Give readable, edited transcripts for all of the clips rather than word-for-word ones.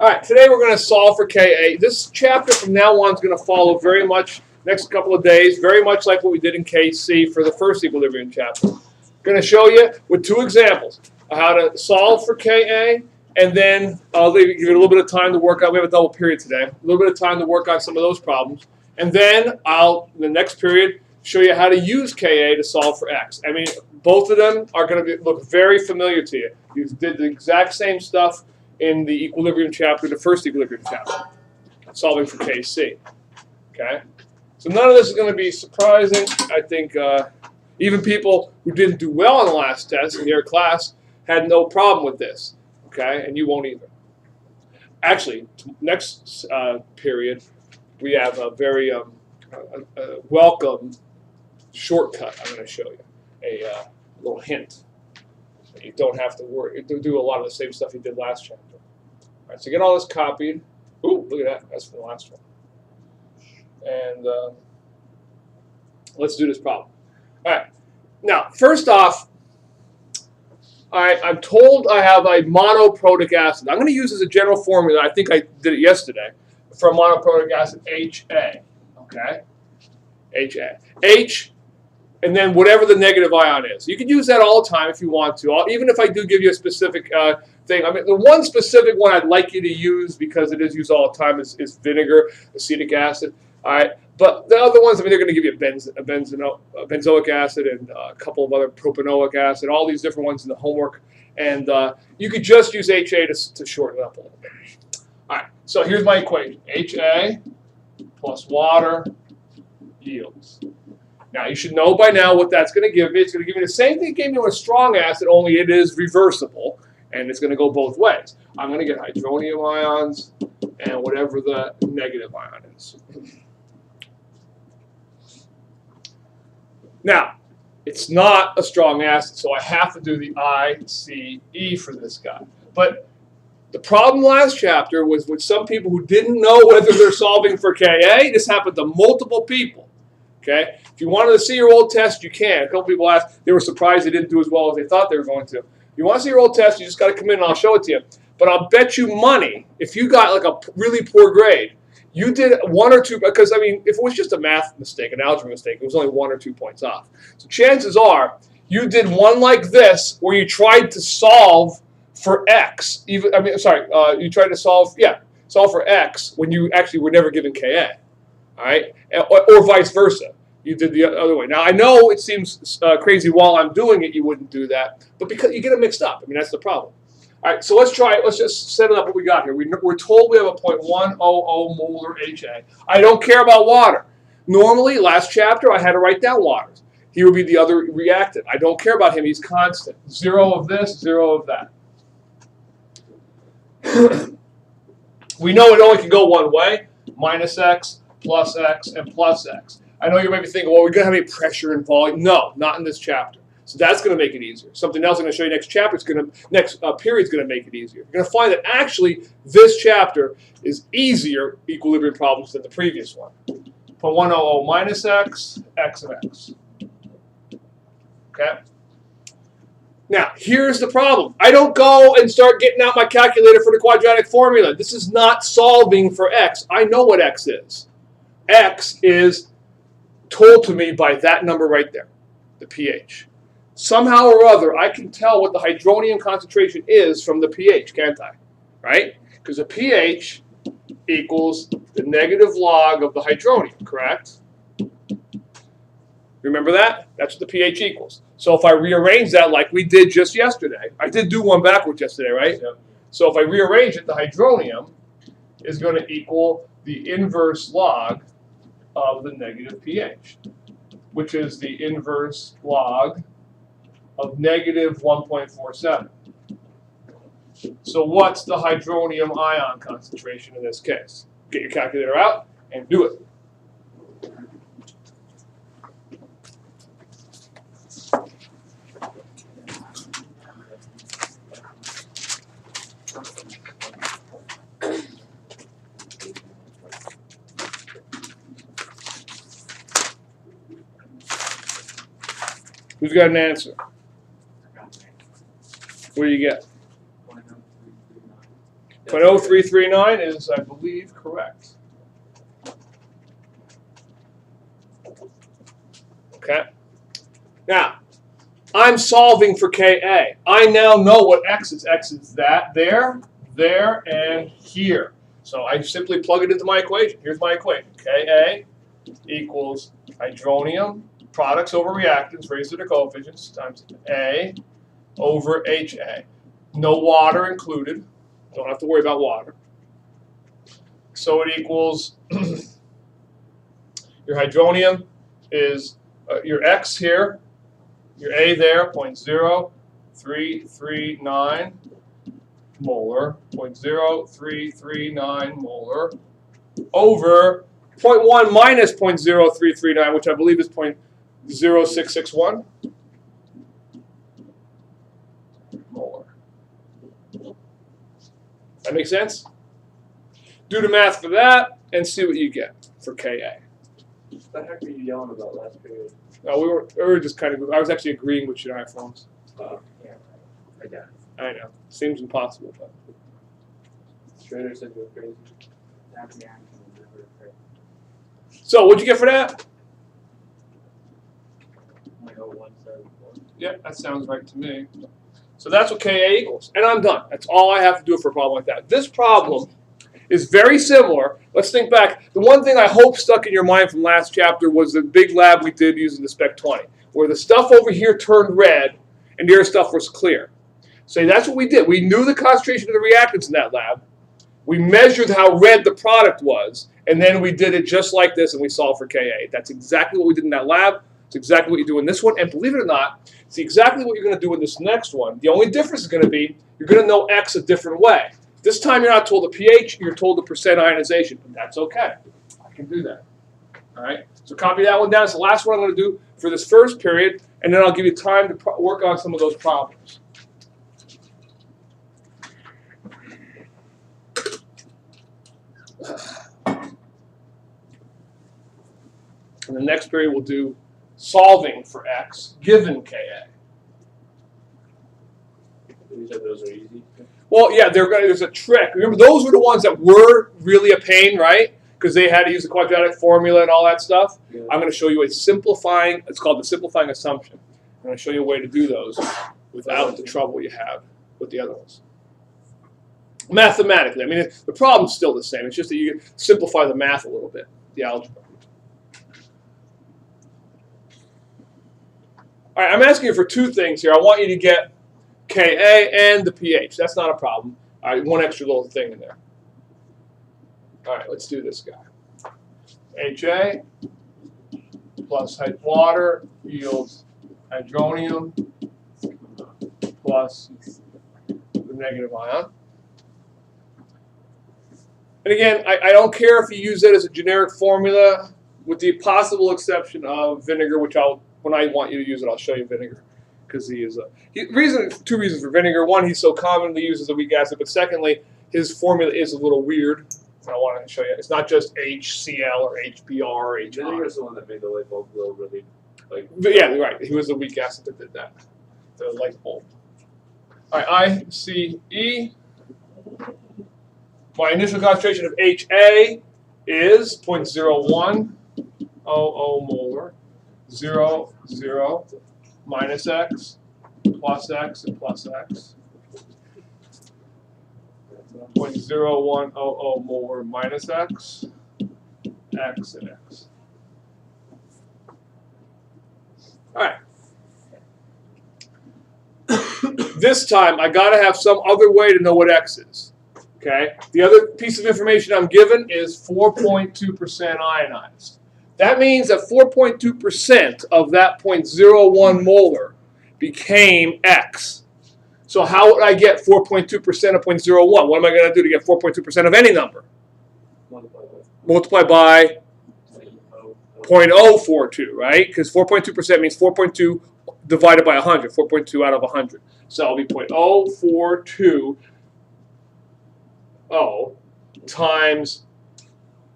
All right, today we're going to solve for Ka. This chapter from now on is going to follow very much, next couple of days, very much like what we did in Kc for the first equilibrium chapter. I'm going to show you with two examples how to solve for Ka, and then I'll give you a little bit of time to work on, we have a double period today, a little bit of time to work on some of those problems. And then I'll, in the next period, show you how to use Ka to solve for x. I mean, both of them are going to look very familiar to you. You did the exact same stuff in the equilibrium chapter, the first equilibrium chapter, solving for Kc. Okay? So none of this is going to be surprising. I think even people who didn't do well on the last test in your class had no problem with this. Okay? And you won't either. Actually, next period, we have a very welcome shortcut I'm going to show you, a little hint. You don't have to worry. You do a lot of the same stuff you did last chapter. All right, so get all this copied. Ooh, look at that. That's from the last one. And let's do this problem. All right. Now, first off, I'm told I have a monoprotic acid. I'm going to use as a general formula. I think I did it yesterday for a monoprotic acid, HA. Okay? HA. H, and then whatever the negative ion is. You can use that all the time if you want to, even if I do give you a specific thing. I mean, the one specific one I'd like you to use, because it is used all the time, is vinegar, acetic acid. All right, but the other ones, I mean, they're going to give you benzoic acid and a couple of other propanoic acid, all these different ones in the homework. And you could just use HA to shorten it up a little bit. All right, so here's my equation. HA plus water yields. Now, you should know by now what that's going to give me. It's going to give me the same thing it gave me with strong acid, only it is reversible, and it's going to go both ways. I'm going to get hydronium ions and whatever the negative ion is. Now, it's not a strong acid, so I have to do the ICE for this guy. But the problem last chapter was with some people who didn't know whether they're solving for Ka. This happened to multiple people. Okay? If you wanted to see your old test, you can. A couple people asked, they were surprised they didn't do as well as they thought they were going to. If you want to see your old test, you just got to come in and I'll show it to you. But I'll bet you money, if you got like a really poor grade, you did 1 or 2, because I mean, if it was just a math mistake, an algebra mistake, it was only 1 or 2 points off. So chances are, you did one like this where you tried to solve for x. You tried to solve for x when you actually were never given Ka. All right, or vice versa. You did the other way. Now, I know it seems crazy while I'm doing it, you wouldn't do that, but because you get it mixed up. I mean, that's the problem. All right, so let's try it. Let's just set it up what we got here. We're told we have a 0.100 molar HA. I don't care about water. Normally, last chapter, I had to write down waters. He would be the other reactant. I don't care about him. He's constant. 0 of this, 0 of that. We know it only can go one way, -x, +x, and +x. I know you might be thinking, well, we're going to have any pressure and volume. No, not in this chapter. So that's going to make it easier. Something else I'm going to show you next chapter is next period is going to make it easier. You're going to find that actually this chapter is easier equilibrium problems than the previous one. 0.100 -x, x of x. Okay? Now, here's the problem. I don't go and start getting out my calculator for the quadratic formula. This is not solving for x. I know what x is. X is told to me by that number right there, the pH. Somehow or other, I can tell what the hydronium concentration is from the pH, can't I? Right? Because the pH equals the negative log of the hydronium, correct? Remember that? That's what the pH equals. So if I rearrange that like we did just yesterday, I did do one backwards yesterday, right? Yep. So if I rearrange it, the hydronium is going to equal the inverse log of the negative pH, which is the inverse log of negative 1.47. So what's the hydronium ion concentration in this case? Get your calculator out and do it. Who's got an answer? What do you get? .0339 is, I believe, correct. Okay. Now, I'm solving for Ka. I now know what X is. X is that, there, and here. So I simply plug it into my equation. Here's my equation. Ka equals hydronium, products over reactants, raised to their coefficients, times A over HA. No water included. Don't have to worry about water. So it equals, your hydronium is your X here, your A there, 0.0339 molar, 0.0339 molar, over 0.1 minus 0.0339, which I believe is 0.0661 molar. That makes sense? Do the math for that and see what you get for Ka. What the heck were you yelling about last period? No, we were just kind of. I was actually agreeing with your iPhones. Yeah, I got it. I know. Seems impossible, but. Schroeder said you were crazy. That reaction will never occur. So, what'd you get for that? 0.0174. Yeah, that sounds right to me. So that's what Ka equals, and I'm done. That's all I have to do for a problem like that. This problem is very similar. Let's think back. The one thing I hope stuck in your mind from last chapter was the big lab we did using the Spec 20, where the stuff over here turned red and the other stuff was clear. So that's what we did. We knew the concentration of the reactants in that lab. We measured how red the product was, and then we did it just like this, and we solved for Ka. That's exactly what we did in that lab. It's exactly what you do in this one, and believe it or not, it's exactly what you're going to do in this next one. The only difference is going to be you're going to know X a different way. This time you're not told the pH, you're told the percent ionization, but that's okay. I can do that. All right, so copy that one down. It's the last one I'm going to do for this first period, and then I'll give you time to work on some of those problems. And the next period we'll do solving for X given Ka. You said those are easy? Well, yeah, there's a trick. Remember, those were the ones that were really a pain, right? Because they had to use the quadratic formula and all that stuff. Yeah. I'm going to show you a simplifying, it's called the simplifying assumption. I'm going to show you a way to do those without the trouble you have with the other ones. Mathematically, I mean, the problem's still the same. It's just that you simplify the math a little bit, the algebra. All right, I'm asking you for two things here. I want you to get Ka and the pH. That's not a problem. All right, one extra little thing in there. All right, let's do this guy. HA plus water yields hydronium plus the negative ion. And again, I don't care if you use it as a generic formula, with the possible exception of vinegar, which when I want you to use it, I'll show you vinegar. Because two reasons for vinegar. One, he's so commonly used as a weak acid, but secondly, his formula is a little weird. And I want to show you. It's not just HCl or HBr or HI. Vinegar is the one that made the light bulb glow really, like. But yeah, right. He was the weak acid that did that. The light bulb. All right, ICE. My initial concentration of HA is 0.0100 molar. 0, 0. Minus X, plus X, and plus X. 0.0100 molar minus X, X, and X. All right. This time, I got to have some other way to know what X is. Okay. The other piece of information I'm given is 4.2% ionized. That means that 4.2% of that 0.01 molar became X. So how would I get 4.2% of 0.01? What am I going to do to get 4.2% of any number? Multiply by 0.042, right? Because 4.2% means 4.2 divided by 100, 4.2 out of 100. So it'll be 0.042 times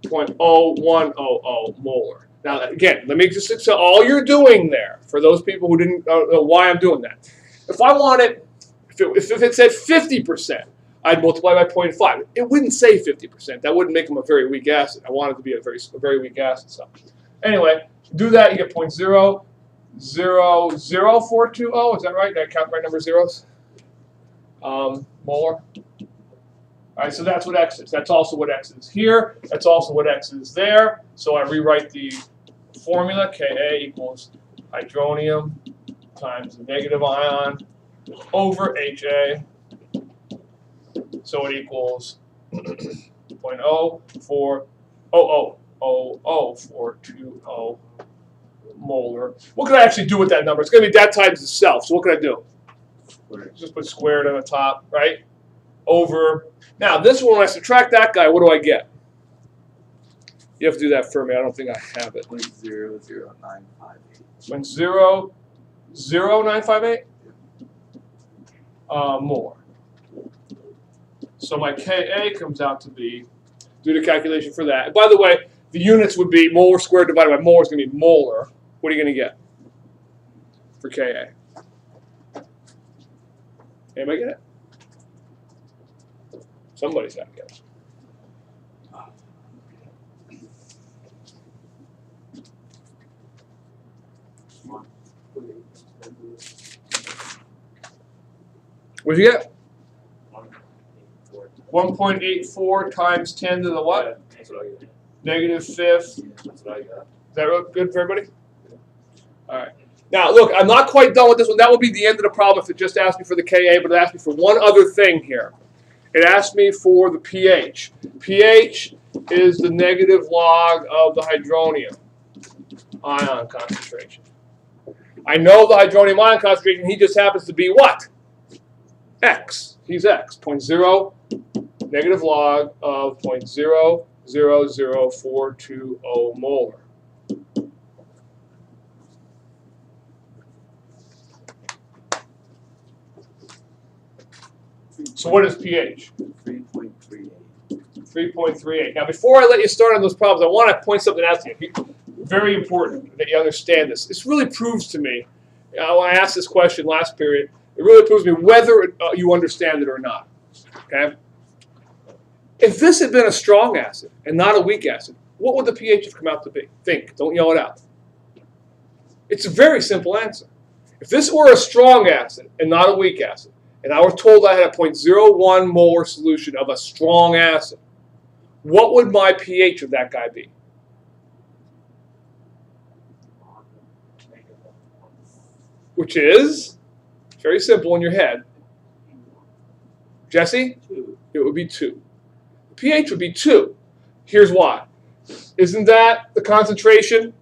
0.0100 molar. Now, again, let me just so all you're doing there, for those people who didn't know why I'm doing that. If I wanted, if it said 50%, I'd multiply by 0.5. It wouldn't say 50%. That wouldn't make them a very weak acid. I want it to be a very weak acid. So anyway, do that, you get 0.000420. Is that right? Did I count the right number of zeros? Molar. All right, so that's what X is. That's also what X is here. That's also what X is there. So I rewrite the formula. Ka equals hydronium times the negative ion over HA. So it equals 0.040000420 molar. What can I actually do with that number? It's going to be that times itself. So what can I do? Just put squared on the top, right? Over. Now this one, when I subtract that guy, what do I get? You have to do that for me. I don't think I have it. 0.00958. 0.00958? More. So my Ka comes out to be, do the calculation for that. And by the way, the units would be molar squared divided by molar is going to be molar. What are you going to get for Ka? Anybody get it? Somebody's got to get it. What'd you get? 1.84 times 10 to the what? That's what I got. Negative fifth. That's what I got. Is that good for everybody? All right. Now, look, I'm not quite done with this one. That will be the end of the problem if it just asked me for the Ka, but it asked me for one other thing here. It asked me for the pH. pH is the negative log of the hydronium ion concentration. I know the hydronium ion concentration. He just happens to be what? X. He's X. 0.0 negative log of 0.000420 molar. So what is pH? 3.38. 3.38. Now, before I let you start on those problems, I want to point something out to you. Very important that you understand this. This really proves to me, when I asked this question last period, it really proves to me whether you understand it or not. Okay? If this had been a strong acid and not a weak acid, what would the pH have come out to be? Think. Don't yell it out. It's a very simple answer. If this were a strong acid and not a weak acid, and I was told I had a 0.01 molar solution of a strong acid, what would my pH of that guy be? Which is very simple in your head. Jesse? 2. It would be 2. The pH would be 2. Here's why. Isn't that the concentration?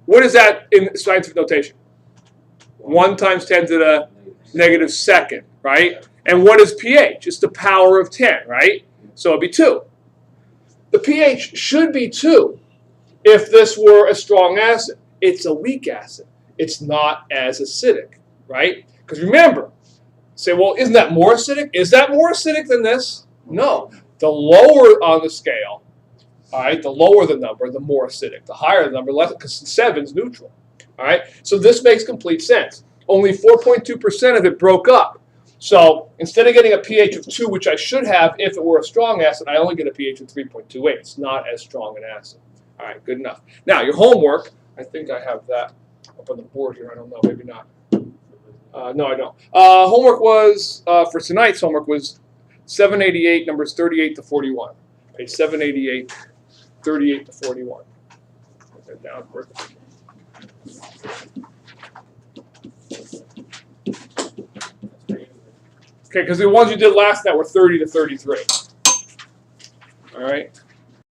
What is that in scientific notation? 1 times 10 to the negative second, right? And what is pH? It's the power of 10, right? So it'd be 2. The pH should be 2 if this were a strong acid. It's a weak acid. It's not as acidic, right? Because remember, say, well, isn't that more acidic? Is that more acidic than this? No. The lower on the scale, all right, the lower the number, the more acidic. The higher the number, less, because 7 is neutral. All right, so this makes complete sense. Only 4.2% of it broke up. So instead of getting a pH of 2, which I should have if it were a strong acid, I only get a pH of 3.28. It's not as strong an acid. All right, good enough. Now, your homework, I think I have that up on the board here. I don't know, maybe not. No, I don't. Homework was, for tonight's homework was 788, numbers 38 to 41. Page 788, 38 to 41. Put that down for Okay, because the ones you did last night were 30 to 33. All right.